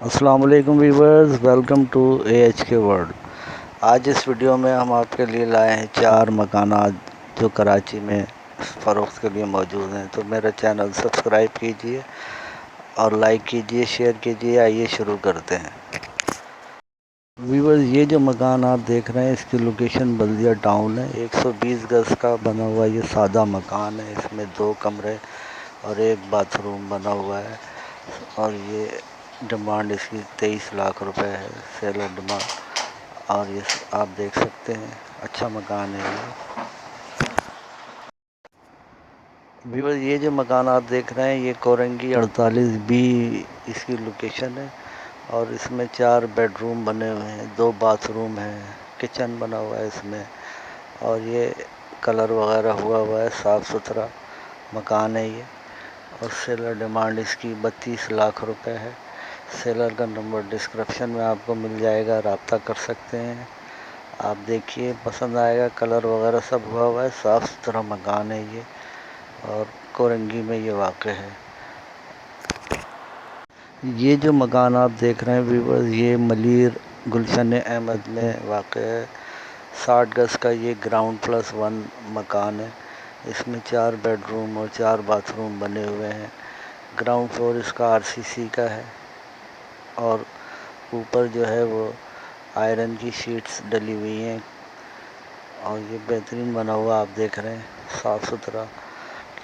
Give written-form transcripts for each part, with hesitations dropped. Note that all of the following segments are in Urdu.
السلام علیکم viewers, welcome to A H K world. آج اس ویڈیو میں ہم آپ کے لیے لائے ہیں 4 مکانات جو کراچی میں فروخت کے لیے موجود ہیں۔ تو میرا چینل سبسکرائب کیجئے اور لائک کیجئے، شیئر کیجئے۔ آئیے شروع کرتے ہیں۔ ویورز، یہ جو مکان آپ دیکھ رہے ہیں اس کی لوکیشن بلدیہ ٹاؤن ہے۔ 120 گز کا بنا ہوا یہ سادہ مکان ہے۔ اس میں 2 کمرے اور 1 باتھ روم بنا ہوا ہے، اور یہ ڈیمانڈ اس کی 23 لاکھ روپے ہے، سیلر ڈیمانڈ۔ اور یہ آپ دیکھ سکتے ہیں، اچھا مکان ہے یہ۔ ویورز، یہ جو مکان آپ دیکھ رہے ہیں یہ کورنگی 48B اس کی لوکیشن ہے، اور اس میں 4 بیڈ روم بنے ہوئے ہیں، 2 باتھ روم ہیں، کچن بنا ہوا ہے اس میں، اور یہ کلر وغیرہ ہوا ہے، صاف ستھرا مکان ہے یہ۔ اور سیلر ڈیمانڈ اس کی 32 لاکھ روپے ہے۔ سیلر کا نمبر ڈسکرپشن میں آپ کو مل جائے گا، رابطہ کر سکتے ہیں۔ آپ دیکھیے، پسند آئے گا، کلر وغیرہ سب ہوا ہے، صاف ستھرا مکان ہے یہ، اور کورنگی میں یہ واقع ہے۔ یہ جو مکان آپ دیکھ رہے ہیں ویورز، یہ ملیر گلشن احمد میں واقع ہے۔ 60 گز کا یہ گراؤنڈ پلس 1 مکان ہے۔ اس میں 4 بیڈ روم اور 4 باتھ روم بنے ہوئے ہیں۔ گراؤنڈ فلور اس کا RCC کا ہے، اور اوپر جو ہے وہ آئرن کی شیٹس ڈلی ہوئی ہیں، اور یہ بہترین بنا ہوا آپ دیکھ رہے ہیں، صاف ستھرا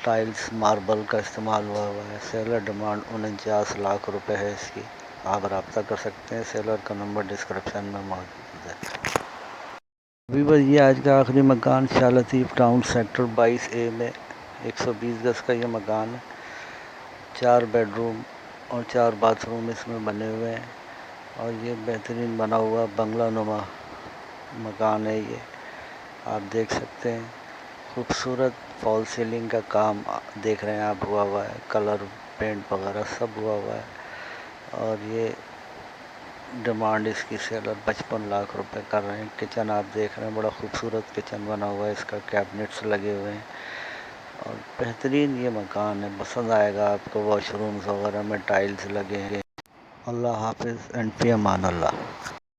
ٹائلز ماربل کا استعمال ہوا ہے۔ سیلر ڈیمانڈ 49 لاکھ روپے ہے اس کی۔ آپ رابطہ کر سکتے ہیں، سیلر کا نمبر ڈسکرپشن میں موجود ہے۔ ویور، یہ آج کا آخری مکان شاہ لطیف ٹاؤن سیکٹر 22A میں 120 گز کا یہ مکان ہے۔ 4 بیڈ روم اور 4 باتھ روم اس میں بنے ہوئے ہیں، اور یہ بہترین بنا ہوا بنگلہ نما مکان ہے یہ۔ آپ دیکھ سکتے ہیں، خوبصورت فال سیلنگ کا کام دیکھ رہے ہیں آپ، ہوا ہے، کلر پینٹ وغیرہ سب ہوا ہے، اور یہ ڈیمانڈ اس کی سیلر 55 لاکھ روپے کر رہے ہیں۔ کچن آپ دیکھ رہے ہیں، بڑا خوبصورت کچن بنا ہوا ہے، اس کا کیبنٹس لگے ہوئے ہیں، اور بہترین یہ مکان ہے، پسند آئے گا آپ کو۔ واش رومز وغیرہ میں ٹائلز لگے ہیں۔ اللہ حافظ، اینڈ فی امان اللہ۔